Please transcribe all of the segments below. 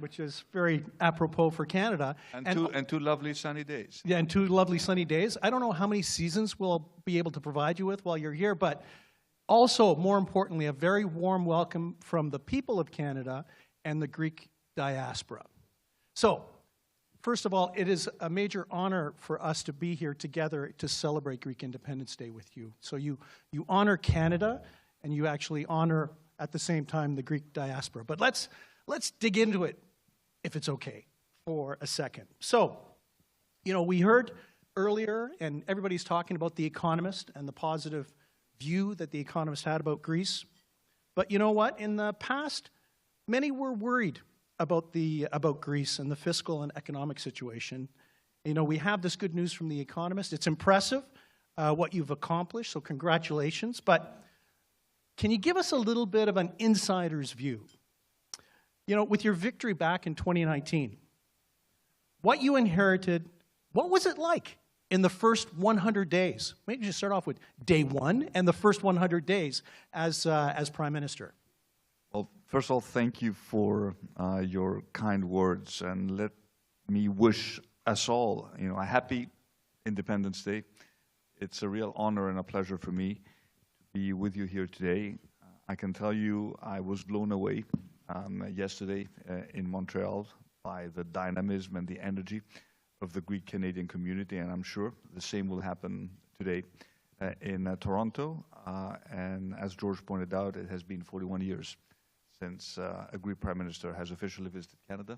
which is very apropos for Canada. And two lovely sunny days. Yeah, and 2 lovely sunny days. I don't know how many seasons we'll be able to provide you with while you're here, but also, more importantly, a very warm welcome from the people of Canada and the Greek diaspora. So, first of all, it is a major honor for us to be here together to celebrate Greek Independence Day with you. So you honor Canada, and you actually honor, at the same time, the Greek diaspora. But let's dig into it, if it's okay, for a second. So, you know, we heard earlier, and everybody's talking about The Economist and the positive view that The Economist had about Greece. But you know what? In the past, many were worried about Greece and the fiscal and economic situation. You know, we have this good news from The Economist. It's impressive what you've accomplished, so congratulations. But can you give us a little bit of an insider's view? You know, with your victory back in 2019, what you inherited, what was it like in the first 100 days? Maybe just start off with day 1 and the first 100 days as Prime Minister. Well, first of all, thank you for your kind words, and let me wish us all, you know, a happy Independence Day. It's a real honor and a pleasure for me to be with you here today. I can tell you I was blown away yesterday in Montreal by the dynamism and the energy of the Greek-Canadian community, and I'm sure the same will happen today in Toronto. And as George pointed out, it has been 41 years since a Greek Prime Minister has officially visited Canada.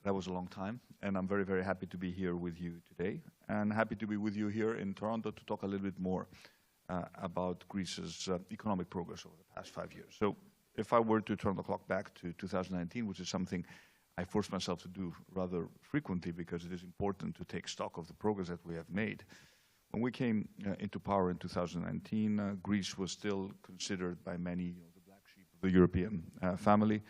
That was a long time, and I'm very, very happy to be here with you today, and happy to be with you here in Toronto to talk a little bit more about Greece's economic progress over the past 5 years. So if I were to turn the clock back to 2019, which is something I force myself to do rather frequently because it is important to take stock of the progress that we have made. When we came into power in 2019, Greece was still considered by many the black sheep of the European family,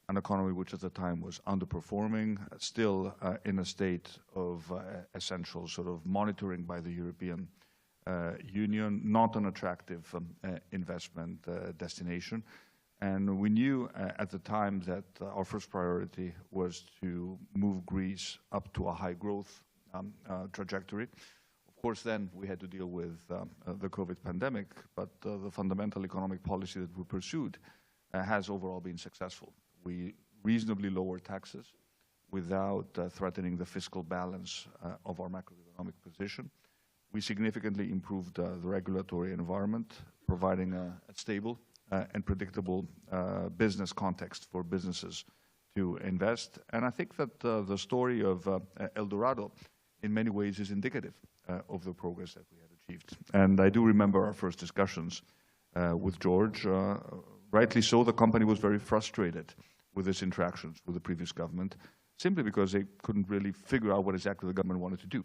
an economy which at the time was underperforming, still in a state of essential sort of monitoring by the European Union, not an attractive investment destination. And we knew at the time that our first priority was to move Greece up to a high growth trajectory. Of course, then we had to deal with the COVID pandemic, but the fundamental economic policy that we pursued has overall been successful. We reasonably lowered taxes without threatening the fiscal balance of our macroeconomic position. We significantly improved the regulatory environment, providing a stable and predictable business context for businesses to invest. And I think that the story of El Dorado in many ways is indicative of the progress that we had achieved. And I do remember our first discussions with George. Rightly so, the company was very frustrated with its interactions with the previous government, simply because they couldn't really figure out what exactly the government wanted to do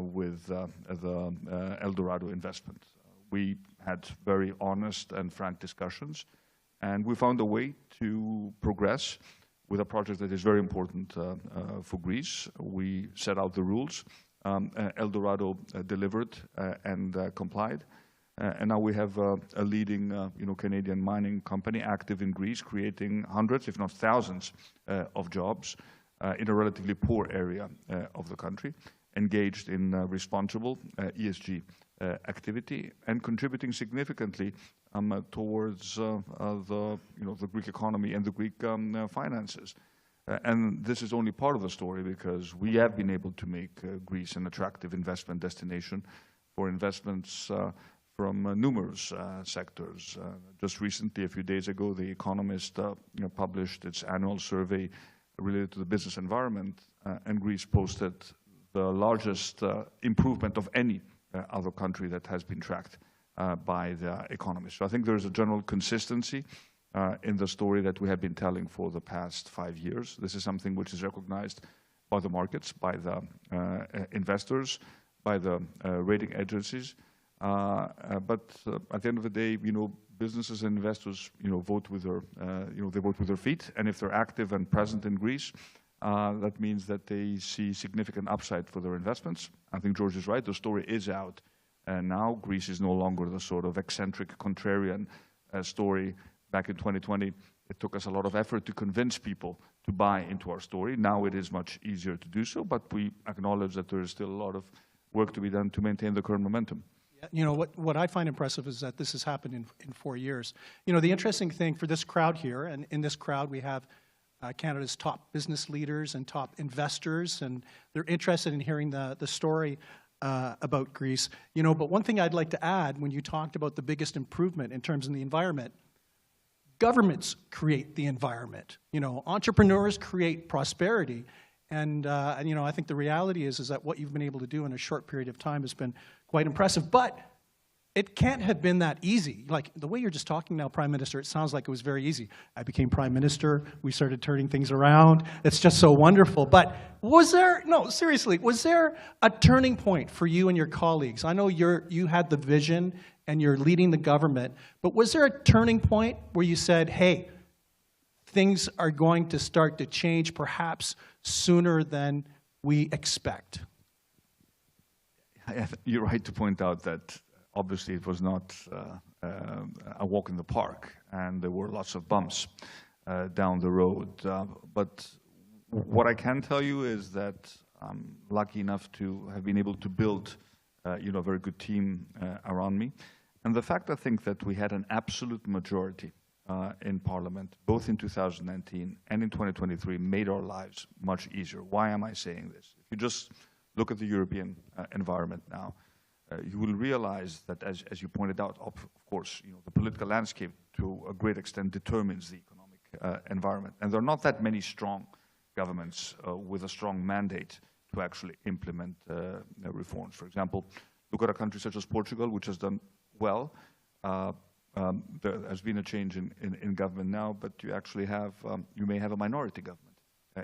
with the El Dorado investment. We had very honest and frank discussions, and we found a way to progress with a project that is very important for Greece. We set out the rules. El Dorado delivered and complied. And now we have a leading Canadian mining company active in Greece, creating hundreds, if not thousands, of jobs in a relatively poor area of the country, engaged in responsible ESG activity and contributing significantly towards the Greek economy and the Greek finances. And this is only part of the story, because we have been able to make Greece an attractive investment destination for investments from numerous sectors. Just recently, a few days ago, The Economist published its annual survey related to the business environment, and Greece posted the largest improvement of any other country that has been tracked by The Economist. So I think there is a general consistency in the story that we have been telling for the past 5 years. This is something which is recognized by the markets, by the investors, by the rating agencies. But at the end of the day, businesses and investors, vote with their, they vote with their feet. And if they're active and present in Greece, that means that they see significant upside for their investments. I think George is right. The story is out. And now Greece is no longer the sort of eccentric, contrarian story back in 2020. It took us a lot of effort to convince people to buy into our story. Now it is much easier to do so, but we acknowledge that there is still a lot of work to be done to maintain the current momentum. You know, what I find impressive is that this has happened in 4 years. You know, the interesting thing for this crowd here, and in this crowd we have Canada's top business leaders and top investors, and they're interested in hearing the story about Greece. You know, but one thing I'd like to add, when you talked about the biggest improvement in terms of the environment, governments create the environment. You know, entrepreneurs create prosperity. And you know, I think the reality is that what you've been able to do in a short period of time has been quite impressive. But it can't have been that easy. Like, the way you're just talking now, Prime Minister, it sounds like it was very easy. I became Prime Minister, we started turning things around. It's just so wonderful. But was there, no, seriously, was there a turning point for you and your colleagues? I know you had the vision and you're leading the government, but was there a turning point where you said, hey, things are going to start to change perhaps sooner than we expect? You're right to point out that obviously it was not a walk in the park, and there were lots of bumps down the road. But what I can tell you is that I'm lucky enough to have been able to build you know, a very good team around me. And the fact, I think, that we had an absolute majority in Parliament, both in 2019 and in 2023, made our lives much easier. Why am I saying this? If you just look at the European environment now, you will realize that, as you pointed out, of course, you know, the political landscape to a great extent determines the economic environment. And there are not that many strong governments with a strong mandate to actually implement reforms. For example, look at a country such as Portugal, which has done well. There has been a change in government now, but you actually have, you may have a minority government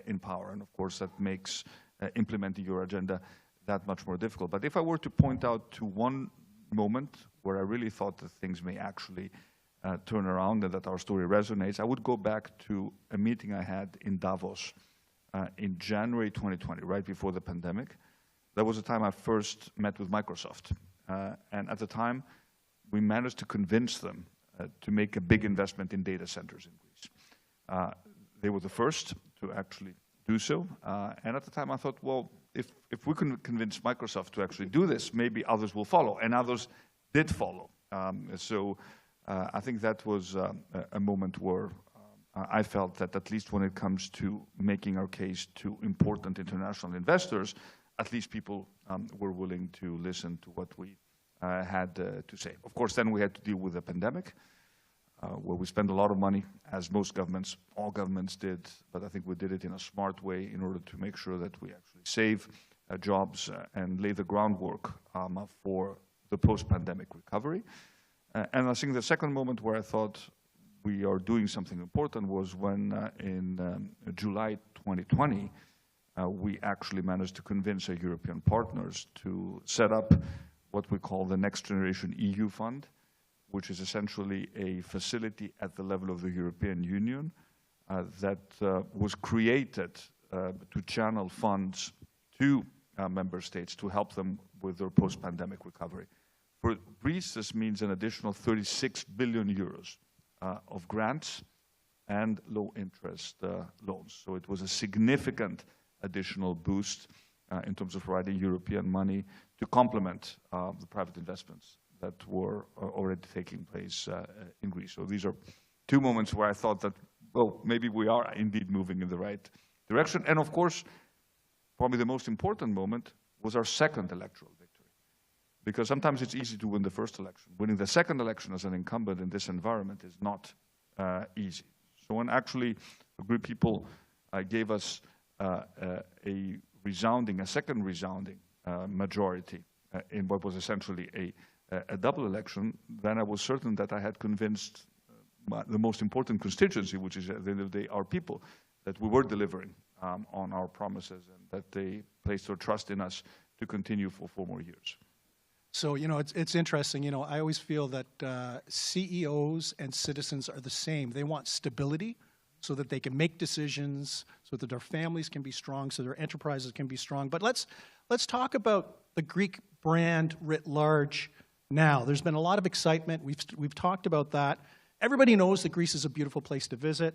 in power. And of course, that makes implementing your agenda that much more difficult. But if I were to point out to one moment where I really thought that things may actually turn around and that our story resonates, I would go back to a meeting I had in Davos in January 2020, right before the pandemic. That was the time I first met with Microsoft. And at the time, we managed to convince them to make a big investment in data centers in Greece. They were the first to actually do so. And at the time I thought, well, if we can convince Microsoft to actually do this, maybe others will follow. And others did follow. So I think that was a moment where I felt that at least when it comes to making our case to important international investors, at least people were willing to listen to what we had to say. Of course, then we had to deal with the pandemic, where we spent a lot of money, as most governments, all governments did, but I think we did it in a smart way in order to make sure that we actually save jobs and lay the groundwork for the post-pandemic recovery. And I think the second moment where I thought we are doing something important was when in July 2020, we actually managed to convince our European partners to set up what we call the Next Generation EU Fund, which is essentially a facility at the level of the European Union that was created to channel funds to member states to help them with their post-pandemic recovery. For Greece, this means an additional 36 billion euros of grants and low-interest loans. So it was a significant additional boost in terms of providing European money to complement the private investments that were already taking place in Greece. So these are two moments where I thought that, well, maybe we are indeed moving in the right direction. And of course, probably the most important moment was our second electoral victory. Because sometimes it's easy to win the first election. Winning the second election as an incumbent in this environment is not easy. So when actually the Greek people gave us a second resounding majority in what was essentially a double election, then I was certain that I had convinced the most important constituency, which is at the end of the day our people, that we were delivering on our promises and that they placed their trust in us to continue for 4 more years. So, you know, it's interesting. You know, I always feel that CEOs and citizens are the same. They want stability so that they can make decisions, so that their families can be strong, so their enterprises can be strong. But let's talk about the Greek brand writ large now. There's been a lot of excitement. We've talked about that. Everybody knows that Greece is a beautiful place to visit.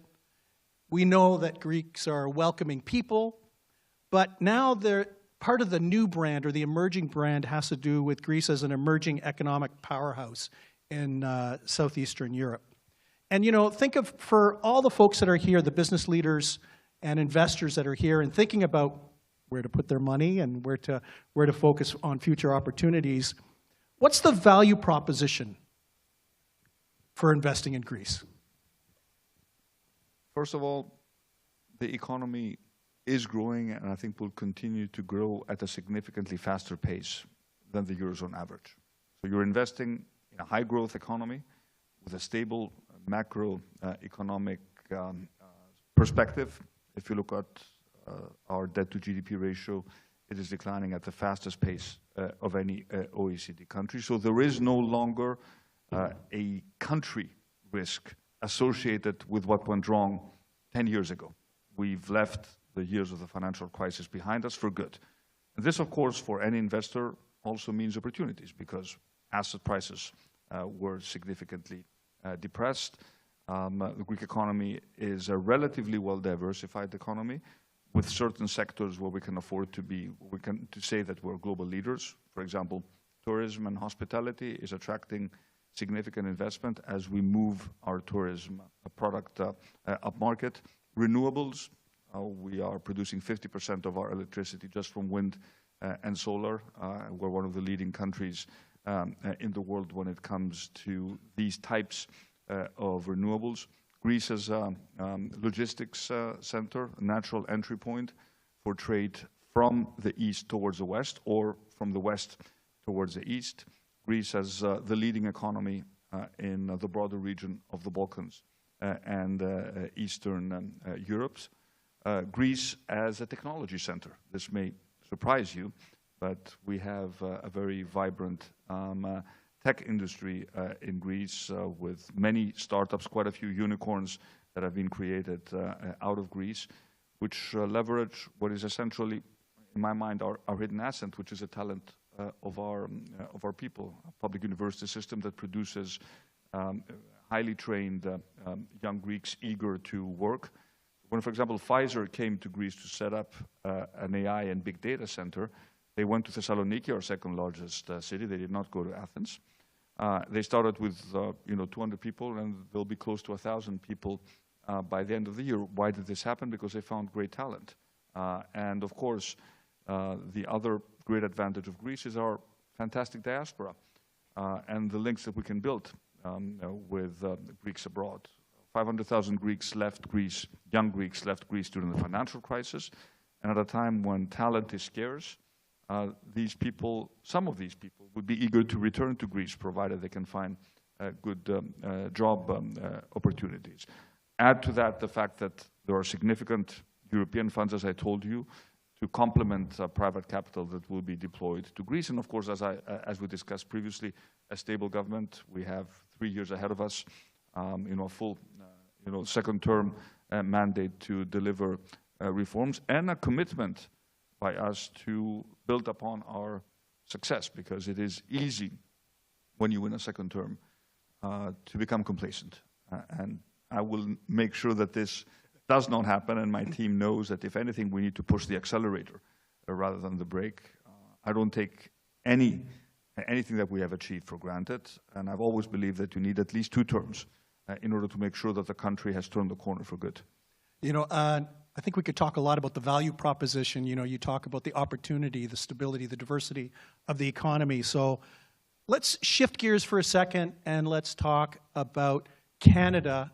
We know that Greeks are welcoming people, but now part of the new brand or the emerging brand has to do with Greece as an emerging economic powerhouse in southeastern Europe. And think of, for all the folks that are here, the business leaders and investors that are here and thinking about where to put their money and where to focus on future opportunities, what's the value proposition for investing in Greece? First of all, the economy is growing, and I think will continue to grow at a significantly faster pace than the Eurozone average. So you're investing in a high-growth economy with a stable macroeconomic perspective. If you look at our debt-to-GDP ratio, it is declining at the fastest pace of any OECD country. So there is no longer a country risk associated with what went wrong 10 years ago. We've left the years of the financial crisis behind us for good. And this, of course, for any investor also means opportunities because asset prices were significantly depressed. The Greek economy is a relatively well-diversified economy with certain sectors where we can afford to say that we're global leaders. For example, tourism and hospitality is attracting significant investment as we move our tourism product upmarket. Renewables, we are producing 50% of our electricity just from wind and solar. We're one of the leading countries in the world when it comes to these types of renewables. Greece is a logistics center, a natural entry point for trade from the east towards the west or from the west towards the east. Greece as the leading economy in the broader region of the Balkans and Eastern Europe. Greece as a technology center. This may surprise you, but we have a very vibrant tech industry in Greece with many startups, quite a few unicorns that have been created out of Greece, which leverage what is essentially, in my mind, our hidden asset, which is a talent of our people, a public university system that produces highly trained young Greeks eager to work. When, for example, Pfizer came to Greece to set up an AI and big data center, they went to Thessaloniki, our second largest city. They did not go to Athens. They started with 200 people, and they'll be close to 1,000 people by the end of the year. Why did this happen? Because they found great talent. And of course, the other great advantage of Greece is our fantastic diaspora and the links that we can build with Greeks abroad. 500,000 Greeks left Greece, young Greeks left Greece during the financial crisis, and at a time when talent is scarce, some of these people would be eager to return to Greece, provided they can find good job opportunities. Add to that the fact that there are significant European funds, as I told you, to complement private capital that will be deployed to Greece. And of course, as we discussed previously, a stable government. We have 3 years ahead of us, a full second term mandate to deliver reforms and a commitment by us to build upon our success, because it is easy when you win a second term to become complacent. And I will make sure that this does not happen, and my team knows that if anything, we need to push the accelerator rather than the brake. I don't take anything that we have achieved for granted, and I've always believed that you need at least 2 terms in order to make sure that the country has turned the corner for good. I think we could talk a lot about the value proposition. You talk about the opportunity, the stability, the diversity of the economy. So let's shift gears for a second and let's talk about Canada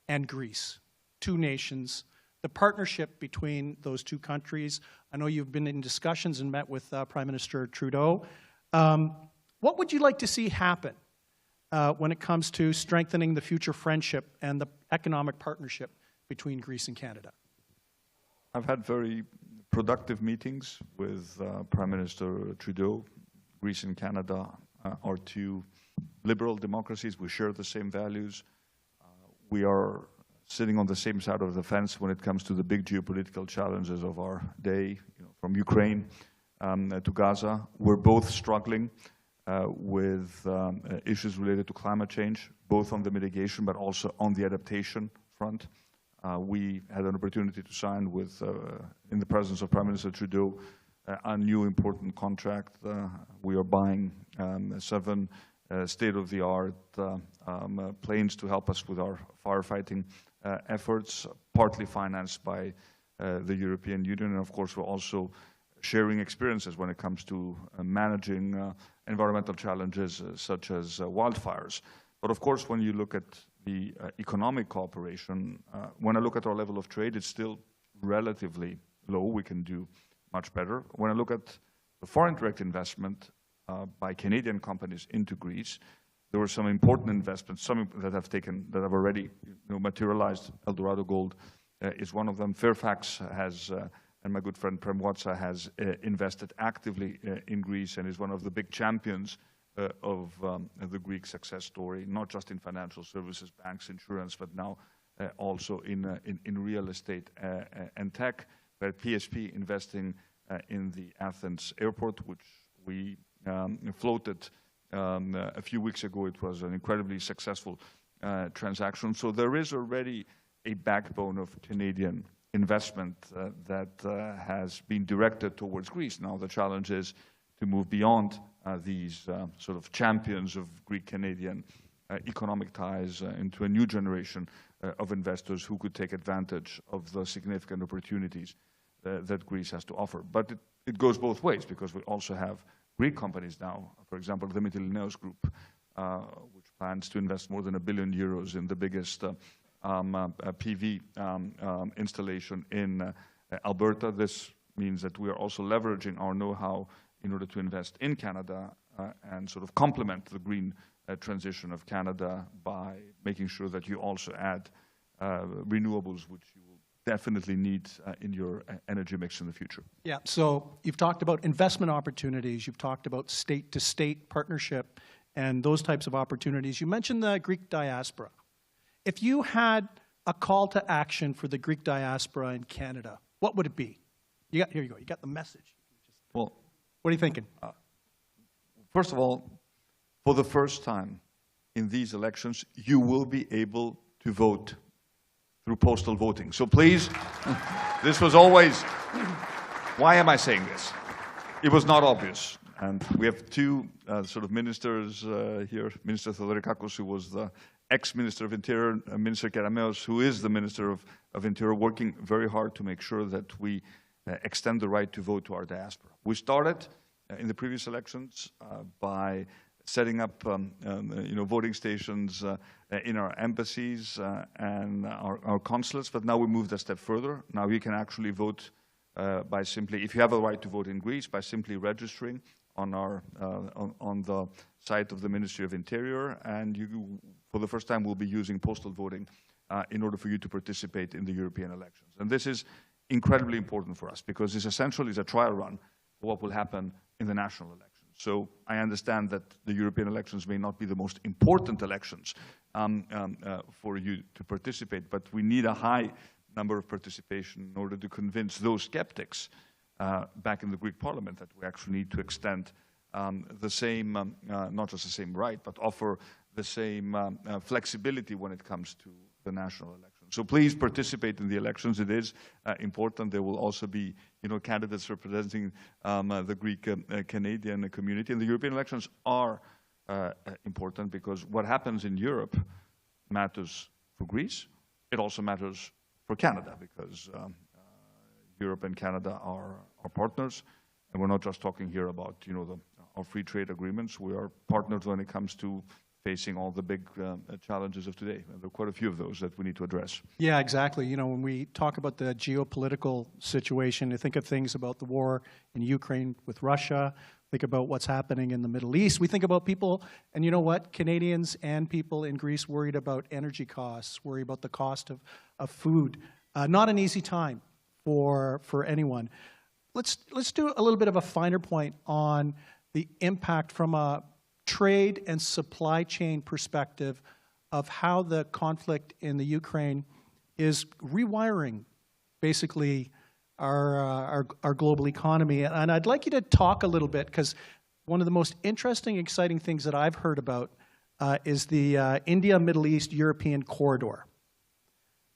and Greece, 2 nations, the partnership between those 2 countries. I know you've been in discussions and met with Prime Minister Trudeau. What would you like to see happen when it comes to strengthening the future friendship and the economic partnership between Greece and Canada? I've had very productive meetings with Prime Minister Trudeau. Greece and Canada are 2 liberal democracies. We share the same values. We are sitting on the same side of the fence when it comes to the big geopolitical challenges of our day, from Ukraine to Gaza. We're both struggling with issues related to climate change, both on the mitigation but also on the adaptation front. We had an opportunity to sign with, in the presence of Prime Minister Trudeau, a new important contract. We are buying 7 state-of-the-art planes to help us with our firefighting efforts, partly financed by the European Union. And of course, we're also sharing experiences when it comes to managing environmental challenges such as wildfires. But of course, when you look at the economic cooperation, when I look at our level of trade, it's still relatively low. We can do much better. When I look at the foreign direct investment by Canadian companies into Greece, there were some important investments, some that have already materialized. Eldorado Gold is one of them. Fairfax has, and my good friend Prem Watsa has invested actively in Greece and is one of the big champions of the Greek success story, not just in financial services, banks, insurance, but now also in real estate and tech. We had PSP investing in the Athens airport, which we floated a few weeks ago. It was an incredibly successful transaction. So there is already a backbone of Canadian investment that has been directed towards Greece. Now the challenge is to move beyond these sort of champions of Greek-Canadian economic ties into a new generation of investors who could take advantage of the significant opportunities that Greece has to offer. But it goes both ways, because we also have Greek companies now, for example, the Nanos group, which plans to invest more than €1 billion in the biggest PV installation in Alberta. This means that we are also leveraging our know-how in order to invest in Canada and sort of complement the green transition of Canada by making sure that you also add renewables, which you will definitely need in your energy mix in the future. Yeah, so you've talked about investment opportunities, you've talked about state-to-state partnership and those types of opportunities. You mentioned the Greek diaspora. If you had a call to action for the Greek diaspora in Canada, what would it be? Here you go, you got the message. Well, what are you thinking? First of all, for the first time in these elections, you will be able to vote through postal voting. So please, this was always, why am I saying this? It was not obvious. And we have 2 sort of ministers here, Minister Theodorikakos, who was the ex-Minister of Interior, Minister Kerameos, who is the Minister of Interior, working very hard to make sure that we extend the right to vote to our diaspora. We started in the previous elections by setting up voting stations in our embassies and our consulates, but now we moved a step further. Now you can actually vote by simply, if you have a right to vote in Greece, by simply registering on our on the site of the Ministry of Interior, and you, for the first time, will be using postal voting in order for you to participate in the European elections. And this is incredibly important for us, because this essentially is a trial run for what will happen in the national elections. So I understand that the European elections may not be the most important elections for you to participate, but we need a high number of participation in order to convince those skeptics back in the Greek parliament that we actually need to extend the same, not just the same right, but offer the same flexibility when it comes to the national elections. So please participate in the elections. It is important. There will also be, candidates representing the Greek Canadian community. And the European elections are important, because what happens in Europe matters for Greece. It also matters for Canada, because Europe and Canada are partners. And we're not just talking here about, our free trade agreements. We are partners when it comes to facing all the big challenges of today. There are quite a few of those that we need to address. Yeah, exactly. When we talk about the geopolitical situation, you think of things about the war in Ukraine with Russia, think about what's happening in the Middle East. We think about people, and you know what? Canadians and people in Greece worried about energy costs, worried about the cost of food. Not an easy time for anyone. Let's do a little bit of a finer point on the impact from a trade and supply chain perspective of how the conflict in the Ukraine is rewiring, basically, our global economy. And I'd like you to talk a little bit, because one of the most interesting, exciting things that I've heard about is the India, Middle East, European corridor.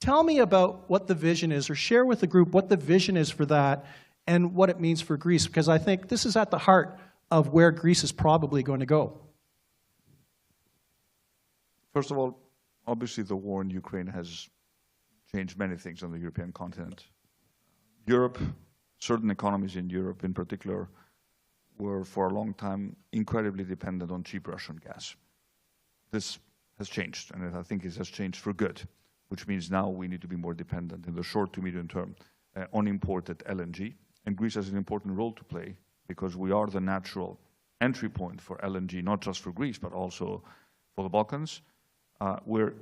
Tell me about what the vision is, or share with the group what the vision is for that and what it means for Greece, because I think this is at the heart of where Greece is probably going to go. First of all, obviously the war in Ukraine has changed many things on the European continent. Europe, certain economies in Europe in particular, were for a long time incredibly dependent on cheap Russian gas. This has changed, and I think it has changed for good, which means now we need to be more dependent in the short to medium term on imported LNG. And Greece has an important role to play because we are the natural entry point for LNG, not just for Greece, but also for the Balkans. We're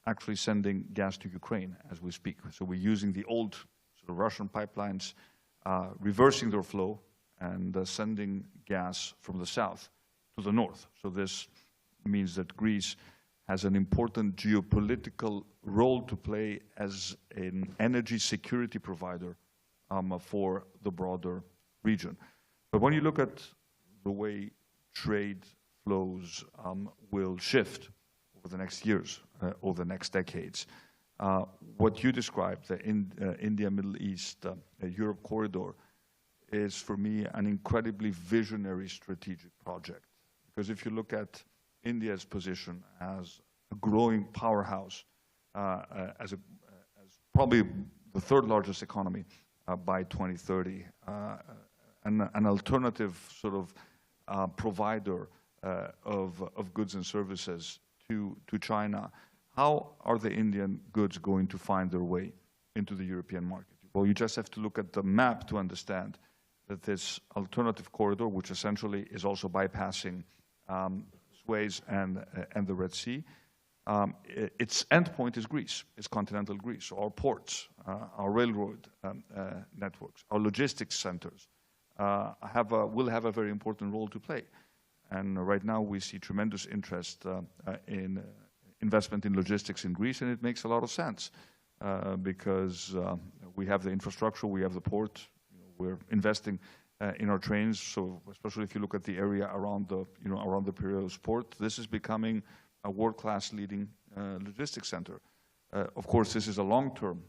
actually sending gas to Ukraine as we speak. So we're using the old sort of Russian pipelines, reversing their flow, and sending gas from the south to the north. So this means that Greece has an important geopolitical role to play as an energy security provider for the broader region. But when you look at the way trade flows will shift over the next years, over the next decades, what you described, the India, Middle East, Europe corridor, is for me an incredibly visionary strategic project. Because if you look at India's position as a growing powerhouse, as probably the third largest economy by 2030, an alternative sort of provider of goods and services to China, how are the Indian goods going to find their way into the European market? Well, you just have to look at the map to understand that this alternative corridor, which essentially is also bypassing Suez and the Red Sea, its endpoint is Greece, it's continental Greece. So our ports, our railroad networks, our logistics centers will have a very important role to play. And right now we see tremendous interest in investment in logistics in Greece, and it makes a lot of sense because we have the infrastructure, we have the port, we're investing in our trains. So especially if you look at the area around the Piraeus port, this is becoming a world-class leading logistics center. Of course, this is a long-term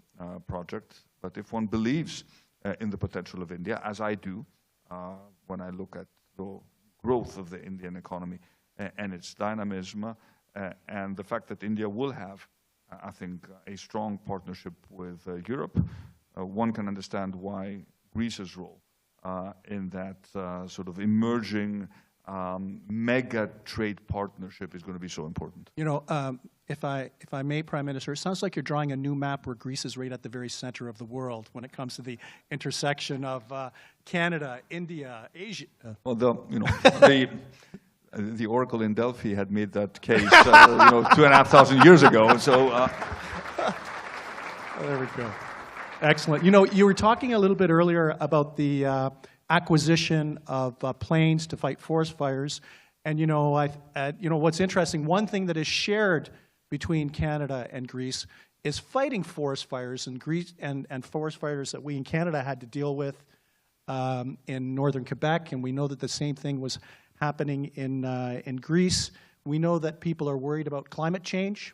project, but if one believes in the potential of India, as I do, when I look at the growth of the Indian economy and its dynamism, and the fact that India will have, I think, a strong partnership with Europe, one can understand why Greece's role in that sort of emerging mega trade partnership is going to be so important. You know, if I may, Prime Minister, it sounds like you're drawing a new map where Greece is right at the very center of the world when it comes to the intersection of Canada, India, Asia. Well, the Oracle in Delphi had made that case, 2,500 years ago. So there we go. Excellent. You know, you were talking a little bit earlier about the acquisition of planes to fight forest fires, and what's interesting, one thing that is shared between Canada and Greece is fighting forest fires in Greece and forest fires that we in Canada had to deal with in northern Quebec, and we know that the same thing was happening in Greece. We know that people are worried about climate change,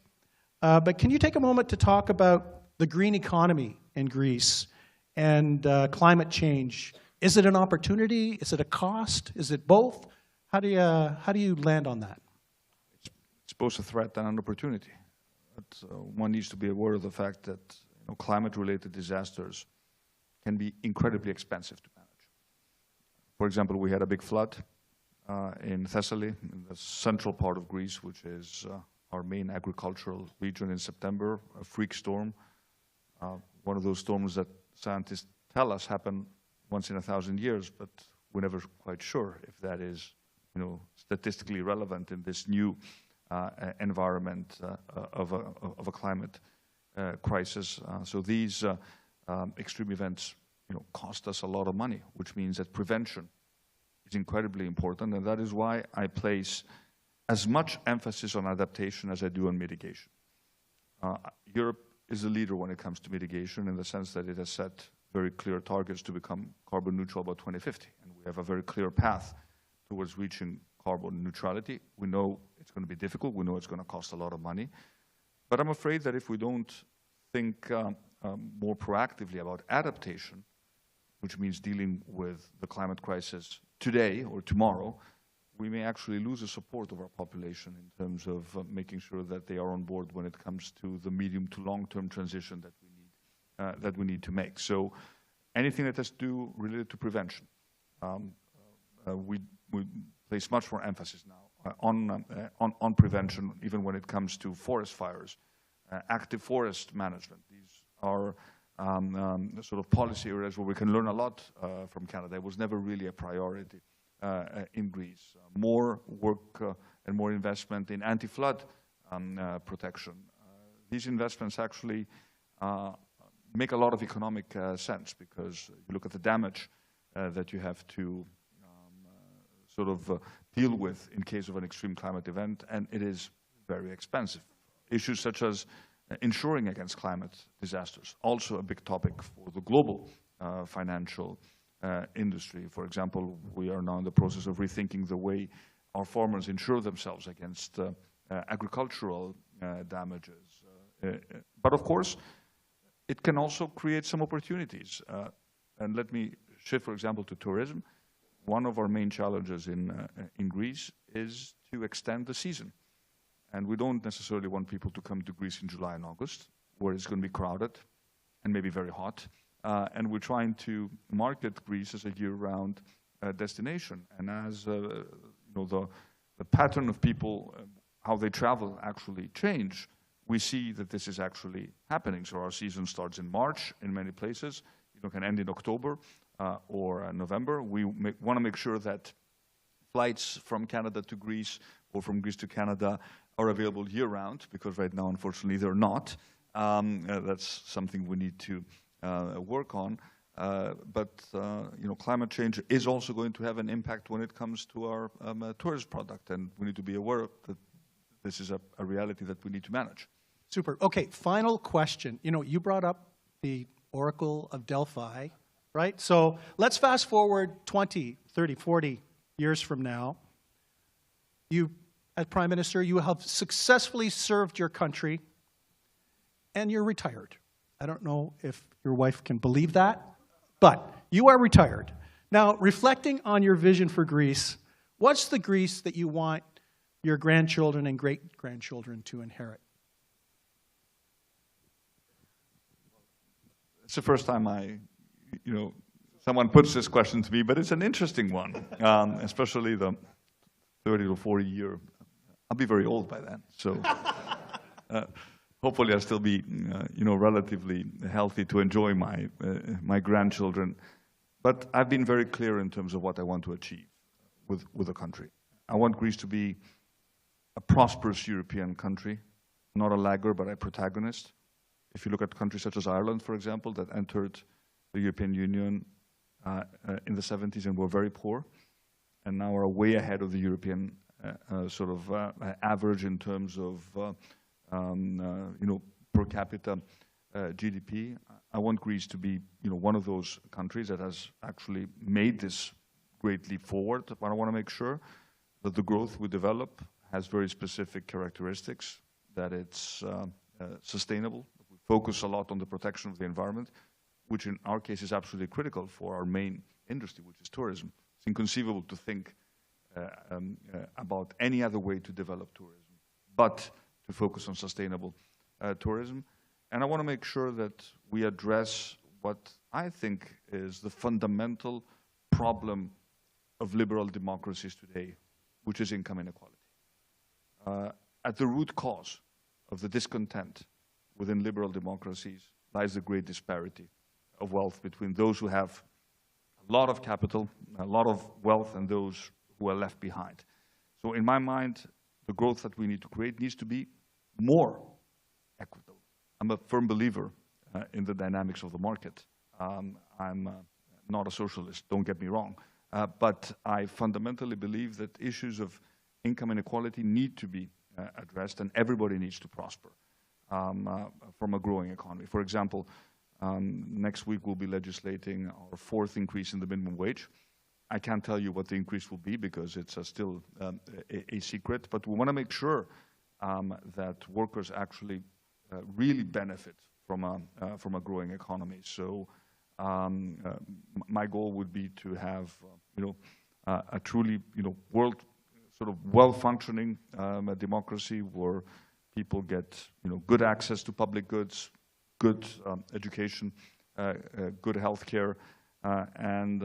but can you take a moment to talk about the green economy in Greece and climate change? Is it an opportunity? Is it a cost? Is it both? How do you land on that? It's both a threat and an opportunity. But, one needs to be aware of the fact that climate-related disasters can be incredibly expensive to manage. For example, we had a big flood in Thessaly, in the central part of Greece, which is our main agricultural region in September, a freak storm. One of those storms that scientists tell us happen once in 1,000 years, but we're never quite sure if that is, statistically relevant in this new environment of a climate crisis. So these extreme events, cost us a lot of money, which means that prevention is incredibly important, and that is why I place as much emphasis on adaptation as I do on mitigation. Europe is a leader when it comes to mitigation in the sense that it has set very clear targets to become carbon neutral by 2050, and we have a very clear path towards reaching carbon neutrality. We know it's going to be difficult. We know it's going to cost a lot of money. But I'm afraid that if we don't think more proactively about adaptation, which means dealing with the climate crisis today or tomorrow, we may actually lose the support of our population in terms of making sure that they are on board when it comes to the medium to long-term transition that we need to make. So anything that has to do related to prevention, we place much more emphasis now on prevention, even when it comes to forest fires, active forest management. These are sort of policy areas where we can learn a lot from Canada. It was never really a priority in Greece. More work and more investment in anti-flood protection. These investments actually make a lot of economic sense, because you look at the damage that you have to sort of deal with in case of an extreme climate event, and it is very expensive. Issues such as insuring against climate disasters, also a big topic for the global financial industry. For example, we are now in the process of rethinking the way our farmers insure themselves against agricultural damages. But of course, it can also create some opportunities. And let me shift, for example, to tourism. One of our main challenges in Greece is to extend the season. And we don't necessarily want people to come to Greece in July and August, where it's going to be crowded and maybe very hot. And we're trying to market Greece as a year-round destination. And as you know, the pattern of people, how they travel actually change, we see that this is actually happening. So our season starts in March in many places. It can end in October or November. We want to make sure that flights from Canada to Greece or from Greece to Canada are available year-round, because right now, unfortunately, they're not. That's something we need to work on. But you know, climate change is also going to have an impact when it comes to our tourist product, and we need to be aware that this is a reality that we need to manage. Super. Okay, final question. You know, you brought up the Oracle of Delphi, right? So let's fast forward 20, 30, 40 years from now. You, as Prime Minister, you have successfully served your country, and you're retired. I don't know if your wife can believe that, but you are retired. Now, reflecting on your vision for Greece, what's the Greece that you want your grandchildren and great-grandchildren to inherit? It's the first time someone puts this question to me, but it's an interesting one, especially the 30 to 40 year. I'll be very old by then, so hopefully I'll still be, relatively healthy to enjoy my grandchildren. But I've been very clear in terms of what I want to achieve with the country. I want Greece to be a prosperous European country, not a lagger, but a protagonist. If you look at countries such as Ireland, for example, that entered the European Union in the 70s and were very poor, and now are way ahead of the European average in terms of per capita GDP. I want Greece to be one of those countries that has actually made this great leap forward. But I want to make sure that the growth we develop has very specific characteristics, that it's sustainable. We focus a lot on the protection of the environment, which in our case is absolutely critical for our main industry, which is tourism. It's inconceivable to think about any other way to develop tourism, but to focus on sustainable tourism. And I want to make sure that we address what I think is the fundamental problem of liberal democracies today, which is income inequality. At the root cause of the discontent within liberal democracies lies the great disparity of wealth between those who have a lot of capital, a lot of wealth, and those who are left behind. So in my mind, the growth that we need to create needs to be more equitable. I'm a firm believer in the dynamics of the market. I'm not a socialist, don't get me wrong, but I fundamentally believe that issues of income inequality need to be addressed, and everybody needs to prosper from a growing economy. For example, next week we'll be legislating our 4th increase in the minimum wage. I can't tell you what the increase will be because it's still a secret, but we want to make sure that workers actually really benefit from a growing economy. So my goal would be to have a truly world sort of well-functioning democracy where people get good access to public goods, good education, good health care, and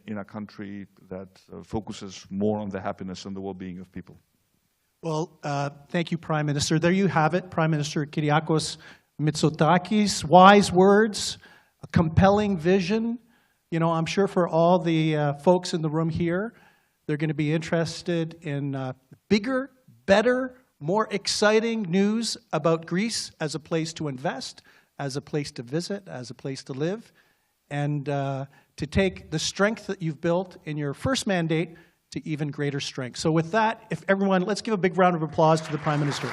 in a country that focuses more on the happiness and the well-being of people. Well, thank you, Prime Minister. There you have it, Prime Minister Kyriakos Mitsotakis. Wise words, a compelling vision. I'm sure for all the folks in the room here, they're going to be interested in bigger, better, more exciting news about Greece as a place to invest, as a place to visit, as a place to live, and to take the strength that you've built in your first mandate to even greater strength. So with that, if everyone, let's give a big round of applause to the Prime Minister.